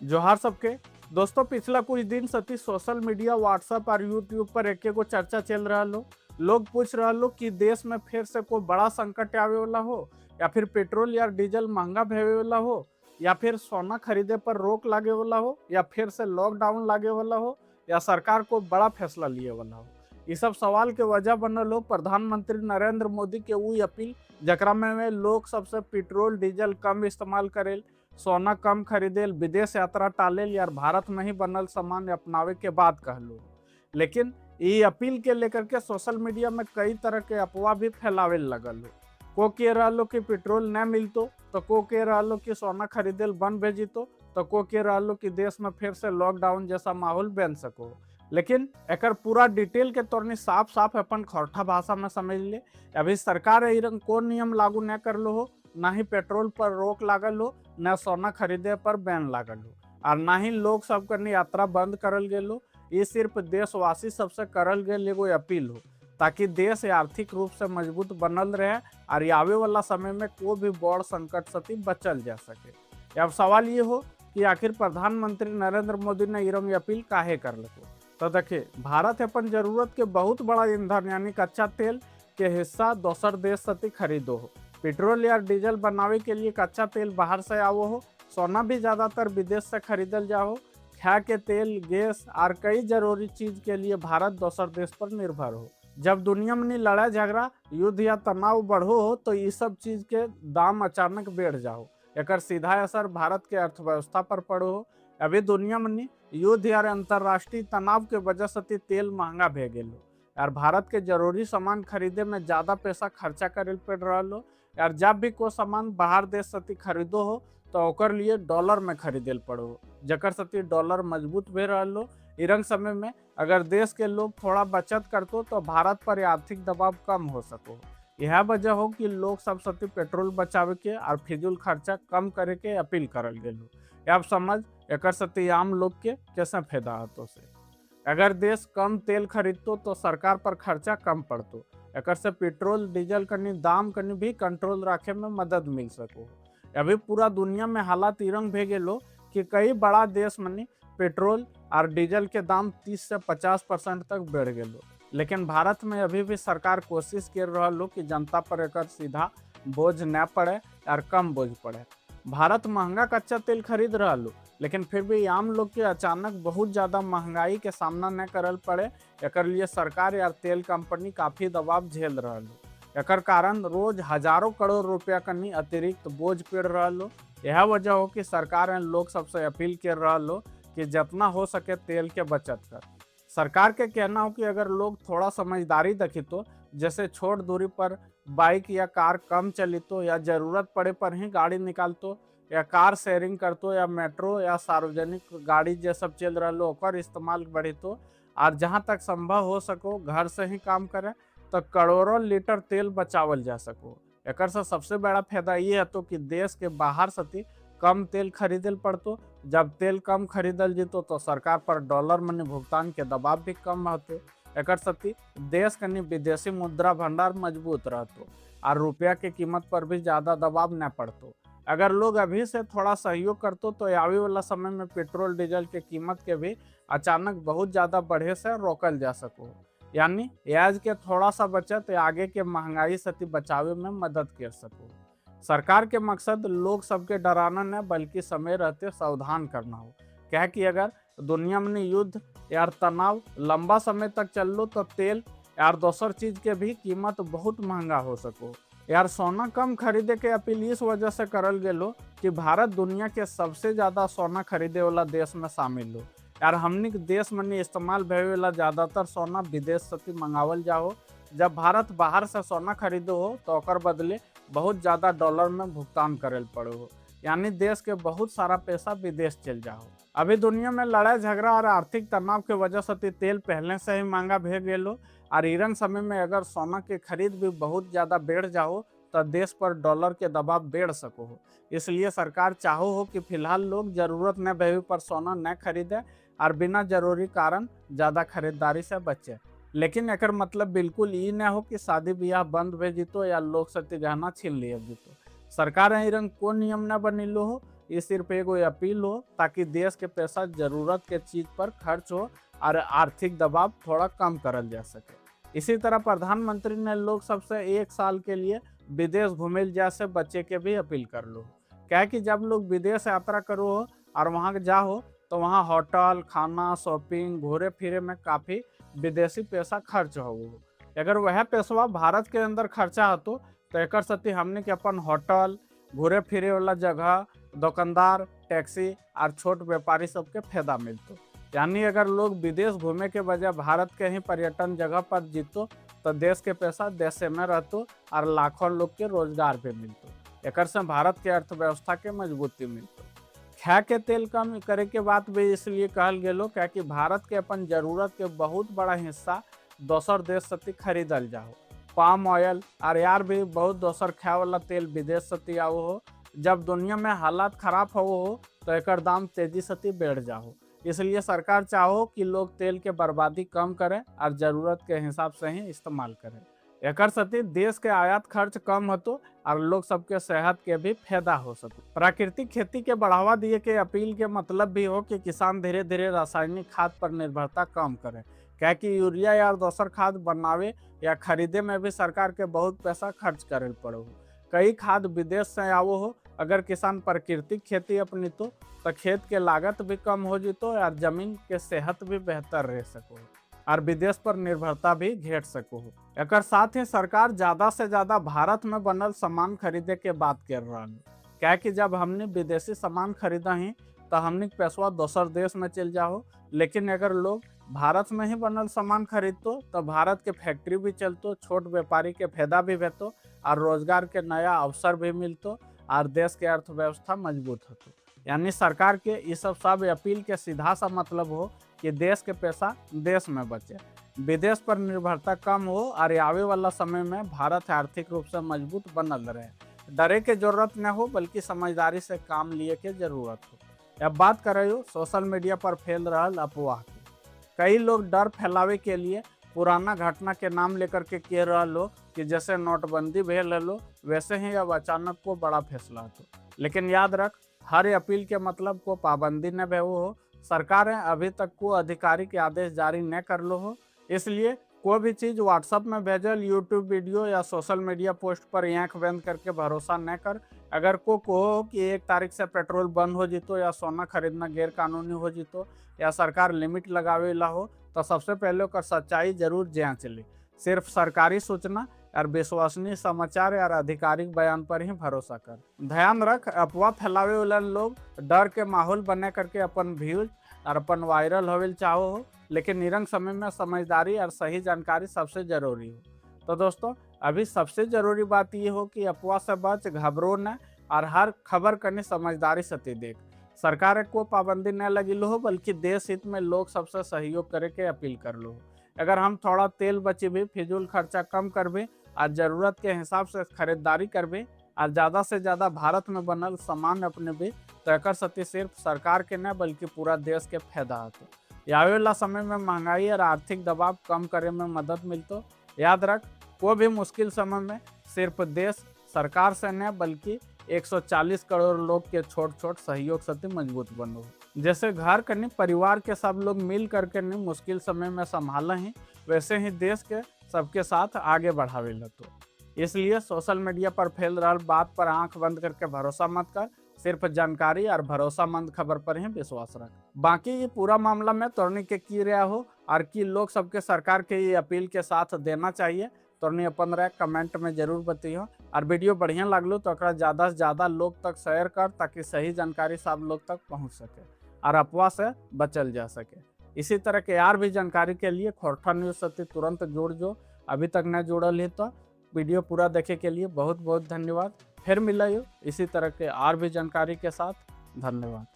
जोहार सबके दोस्तों, पिछला कुछ दिन सती सोशल मीडिया, व्हाट्सएप और यूट्यूब पर एके गो चर्चा चल रहा लो। लोग पूछ रहा लो कि देश में फिर से कोई बड़ा संकट आवे वाला हो, या फिर पेट्रोल या डीजल महंगा भेवे वाला हो, या फिर सोना खरीदे पर रोक लागे वाला हो, या फिर से लॉकडाउन लागे वाला हो, या सरकार को बड़ा फैसला लिए वाला हो। ये सब सवाल के वजह बनल हो प्रधानमंत्री नरेंद्र मोदी के वो अपील, जकरा में लोग सबसे पेट्रोल डीजल कम इस्तेमाल करेल, सोना कम खरीदेल, विदेश यात्रा टालेल, यार भारत में ही बनल सामान अपनावे के बाद कहलो। लेकिन ये अपील के लेकर के सोशल मीडिया में कई तरह के अफवाह भी फैलावे लगल हो। को कह रहा लो कि पेट्रोल न मिलतो, तो को कह रहा लो कि सोना खरीदेल बंद भेजितो, तो को कह रहा लो कि देश में फिर से लॉकडाउन जैसा माहौल बन सको। लेकिन एकर पूरा डिटेल के तौर साफ साफ अपन खौठा भाषा में समझ ले। अभी सरकार ई रंग कौन नियम लागू न कर लो हो, ना ही पेट्रोल पर रोक लागल हो, न सोना खरीदे पर बैन लागल हो, और ना ही लोग सब करनी यात्रा बंद करल गेल हो। ये सिर्फ देशवासी सबसे करल गेल एगो अपील हो, ताकि देश आर्थिक रूप से मजबूत बनल रहे और आवे वाला समय में कोई भी बड़ संकट से बचल जा सके। अब सवाल ये हो कि आखिर प्रधानमंत्री नरेंद्र मोदी ने ये रंग अपील काहे कर लको। तो देखिए, भारत अपन जरूरत के बहुत बड़ा ईंधन यानी कच्चा तेल के हिस्सा दोसर देश से खरीदो हो। पेट्रोल या डीजल बनावे के लिए कच्चा तेल बाहर से आवो हो। सोना भी ज्यादातर विदेश से खरीदल जाओ। खाए के तेल, गैस और कई जरूरी चीज के लिए भारत दोसर देश पर निर्भर हो। जब दुनिया में लड़ाई झगड़ा, युद्ध या तनाव बढ़ो हो, तो ये सब चीज के दाम अचानक बढ़ जाओ। एक सीधा असर भारत के अर्थव्यवस्था पर पड़ो हो। अभी दुनिया में युद्ध या अंतर्राष्ट्रीय तनाव के वजह से तेल महंगा भे गेल यार। भारत के जरूरी सामान खरीदे में ज्यादा पैसा खर्चा करे पड़ रहा हो यार। जब भी कोई सामान बाहर देश से खरीदो हो, तो ओकर लिए डॉलर में खरीदे पड़ो हो, जकर से डॉलर मजबूत भे रहा हो। इरंग समय में अगर देश के लोग थोड़ा बचत करतो, तो भारत पर आर्थिक दबाव कम हो सको। यह वजह हो कि लोग सब सती पेट्रोल बचावे के और फिजूल खर्चा कम करे के अपील करल गेल। अब समझ एकर सती आम लोग के कैसे फायदा होतो से। अगर देश कम तेल खरीदतो, तो सरकार पर खर्चा कम पड़तो। एकर से पेट्रोल डीजल कनी दाम कनी भी कंट्रोल रखे में मदद मिल सको। अभी पूरा दुनिया में हालात इरंग भे गेलो कि कई बड़ा देश मनी पेट्रोल और डीजल के दाम 30 से 50% तक बढ़ गेलो। लेकिन भारत में अभी भी सरकार कोशिश कर रहा लो कि जनता पर एकर सीधा बोझ न पड़े और कम बोझ पड़े। भारत महंगा कच्चा तेल खरीद रहा लो, लेकिन फिर भी आम लोग के अचानक बहुत ज्यादा महंगाई के सामना न करल पड़े। एकर लिए सरकार या तेल कंपनी काफी दबाव झेल रहा हो। एकर कारण रोज हजारों करोड़ रुपया कनी अतिरिक्त बोझ पड़ रहा हो। यह वजह हो कि सरकार लोग सबसे अपील कर रहा हो कि जितना हो सके तेल के बचत कर। सरकार के कहना हो कि अगर लोग थोड़ा समझदारी दखी, तो जैसे छोट दूरी पर बाइक या कार कम चलितो, या जरूरत पड़े पर ही गाड़ी निकालतो, या कार शेयरिंग करतो, या मेट्रो या सार्वजनिक गाड़ी जे सब चल रहा ओकर इस्तेमाल बढ़ितो, और जहाँ तक संभव हो सको घर से ही काम करे, तो करोड़ों लीटर तेल बचावल जा सको। एकर से सबसे बड़ा फायदा ये हतो कि देश के बाहर से कम तेल खरीदल पड़तो। जब तेल कम खरीदल जितो, तो सरकार पर डॉलर मनी भुगतान के दबाव भी कम होते। एकर सती देश कनी विदेशी मुद्रा भंडार मजबूत रहतो, और रुपया के कीमत पर भी ज्यादा दबाव न पड़तो। अगर लोग अभी से थोड़ा सहयोग करतो, तो आवे वाला समय में पेट्रोल डीजल के कीमत के भी अचानक बहुत ज्यादा बढ़े से रोकल जा सको। यानी आज के थोड़ा सा बचत आगे के महंगाई से बचावे में मदद कर सको। सरकार के मकसद लोग सबके डराना न, बल्कि समय रहते सावधान करना हो। क्या कि अगर दुनिया में युद्ध यार तनाव लंबा समय तक चल लो, तो तेल यार दोसर चीज के भी कीमत बहुत महंगा हो सको। यार सोना कम खरीदे के अपील इस वजह से करल गेलो कि भारत दुनिया के सबसे ज्यादा सोना खरीदे वाला देश में शामिल हो। यार हमनी के देश में इस्तेमाल भे वाला ज्यादातर सोना विदेश से मंगावल जाओ। जब भारत बाहर से सोना खरीदो हो, तो ओकर बदले बहुत ज्यादा डॉलर में भुगतान करे पड़ो हो। यानी देश के बहुत सारा पैसा विदेश चल जाओ। अभी दुनिया में लड़ाई झगड़ा और आर्थिक तनाव के वजह से तेल पहले से ही महंगा भे गेलो, और इरंग समय में अगर सोना के खरीद भी बहुत ज्यादा बढ़ जाओ, तो देश पर डॉलर के दबाव बढ़ सको हो। इसलिए सरकार चाहो हो कि फिलहाल लोग जरूरत न भे पर सोना न खरीदे, और बिना जरूरी कारण ज्यादा खरीदारी से बचे। लेकिन एकर मतलब बिल्कुल ई न हो कि शादी ब्याह बंद भे जितो या लोग सत्य गहना छीन लिए जितो। सरकार रंग कोई नियम न बनिलो हो, ये सिर्फ एगो अपील हो ताकि देश के पैसा जरूरत के चीज पर खर्च हो और आर्थिक दबाव थोड़ा कम करल जा सके। इसी तरह प्रधानमंत्री ने लोग सबसे 1 साल के लिए विदेश घूमे जा से बच्चे के भी अपील कर लो। क्या कि जब लोग विदेश यात्रा करो हो और वहाँ जाओ तो वहाँ होटल, खाना, शॉपिंग, घूरे फिरे में काफ़ी विदेशी पैसा खर्च हो। अगर वह पैसा भारत के अंदर खर्चा होतो तो एक सती हमने के अपन होटल, घूरे फिरे वाला जगह, दुकानदार, टैक्सी और छोट व्यापारी सबके फायदा मिलतो। यानी अगर लोग विदेश घूमे के बजाय भारत के ही पर्यटन जगह पर जीतो तो देश के पैसा देश में रहतो और लाखों लोग के रोजगार भी मिलतो। एक से भारत के अर्थव्यवस्था के मजबूती मिलतो। खाए के तेल कम करे के बात भी इसलिए कहल गेलो क्या कि भारत के अपन जरूरत के बहुत बड़ा हिस्सा दोसर देश से खरीदल जाओ। पाम ऑयल और यार भी बहुत दोसर खाए वाला तेल विदेश से आओ हो। जब दुनिया में हालात खराब हो तो एक दाम तेजी से बढ़ जाओ। इसलिए सरकार चाहो कि लोग तेल के बर्बादी कम करें और जरूरत के हिसाब से ही इस्तेमाल करें। एक सती देश के आयात खर्च कम होतो और लोग सबके सेहत के भी फायदा हो सके। प्राकृतिक खेती के बढ़ावा दिए के अपील के मतलब भी हो कि किसान धीरे धीरे रासायनिक खाद पर निर्भरता कम करें। क्या कि यूरिया या दोसर खाद बनावे या खरीदे में भी सरकार के बहुत पैसा खर्च करे पड़ो। कई खाद विदेश से आवो हो। अगर किसान प्राकृतिक खेती अपनीतो तो खेत के लागत भी कम हो जितो और जमीन के सेहत भी बेहतर रह सको और विदेश पर निर्भरता भी घट सको। एक साथ ही सरकार ज़्यादा से ज़्यादा भारत में बनल सामान खरीदे के बात कर रहा है। क्या कि जब हमने विदेशी सामान खरीदा ही तो हमने पैसा दोसर देश में चल जाओ। लेकिन अगर लोग भारत में ही बनल सामान खरीदतो तो भारत के फैक्ट्री भी चलतो, छोट व्यापारी के फायदा भी भेतो और रोजगार के नया अवसर भी मिलतो और देश के अर्थव्यवस्था मजबूत होतो। यानी सरकार के ये सब अपील के सीधा सा मतलब हो कि देश के पैसा देश में बचे, विदेश पर निर्भरता कम हो और आवे वाला समय में भारत आर्थिक रूप से मजबूत बनल रहे। डरे के जरूरत न हो बल्कि समझदारी से काम लिए के जरूरत हो। अब बात कर रहे हो सोशल मीडिया पर फैल रहा अफवाह की। कई लोग डर फैलावे के लिए पुराना घटना के नाम लेकर के कह रहा लो कि जैसे नोटबंदी भेल लो वैसे ही अब अचानक को बड़ा फैसला हो। लेकिन याद रख, हर अपील के मतलब को पाबंदी न भेवो हो। सरकार अभी तक को आधिकारिक आदेश जारी न कर लो हो। इसलिए कोई भी चीज़ व्हाट्सएप में भेजल, यूट्यूब वीडियो या सोशल मीडिया पोस्ट पर आँख बंद करके भरोसा न कर। अगर को कहो कि 1 तारीख से पेट्रोल बंद हो जितो या सोना खरीदना गैर कानूनी हो जितो या सरकार लिमिट लगावे ला हो तो सबसे पहले ओकर सच्चाई जरूर जांच ली। सिर्फ सरकारी सूचना और विश्वसनीय समाचार और आधिकारिक बयान पर ही भरोसा कर। ध्यान रख, अफवाह फैलावे वाला लोग डर के माहौल बना करके अपन व्यूज और अपन वायरल होवेल चाहो हो। लेकिन निरंक समय में समझदारी और सही जानकारी सबसे जरूरी हो। तो दोस्तों, अभी सबसे जरूरी बात ये हो कि अफवाह से बच, घबरो न और हर खबर करनी समझदारी से देख। सरकार को पाबंदी न लगी लो हो बल्कि देश हित में लोग सबसे सहयोग करे के अपील कर लो। अगर हम थोड़ा तेल बची भी, फिजूल खर्चा कम करबे और जरूरत के हिसाब से खरीदारी करबे और ज़्यादा से ज़्यादा भारत में बनल सामान अपने भी तो एक सती सिर्फ सरकार के न बल्कि पूरा देश के फायदा होते। आवे वाला समय में महंगाई और आर्थिक दबाव कम करे में मदद मिलतो। याद रख, कोई भी मुश्किल समय में सिर्फ देश सरकार से न बल्कि 140 करोड़ लोग के छोट छोट सहयोग से मजबूत बनो। जैसे घर कनी परिवार के सब लोग मिल करके नहीं मुश्किल समय में संभाला ही, वैसे ही देश के सबके साथ आगे बढ़ावे लतो। इसलिए सोशल मीडिया पर फैल रहा बात पर आंख बंद करके भरोसा मत कर। सिर्फ जानकारी और भरोसामंद खबर पर ही विश्वास रख। बाकी ये पूरा मामला में तोरनी के की रहा हो और कि लोग सबके सरकार के ये अपील के साथ देना चाहिए तोरनी अपन राय कमेंट में जरूर बताइए। और वीडियो बढ़िया लगलो तो ज़्यादा से ज़्यादा लोग तक शेयर कर ताकि सही जानकारी सब लोग तक पहुँच सके और अफवाह से बचल जा सके। इसी तरह के और भी जानकारी के लिए खोरठा न्यूज़ से तुरंत जुड़ जो। अभी तक न जुड़ल है तो वीडियो पूरा देखे के लिए बहुत बहुत धन्यवाद। फिर मिला इसी तरह के और भी जानकारी के साथ। धन्यवाद।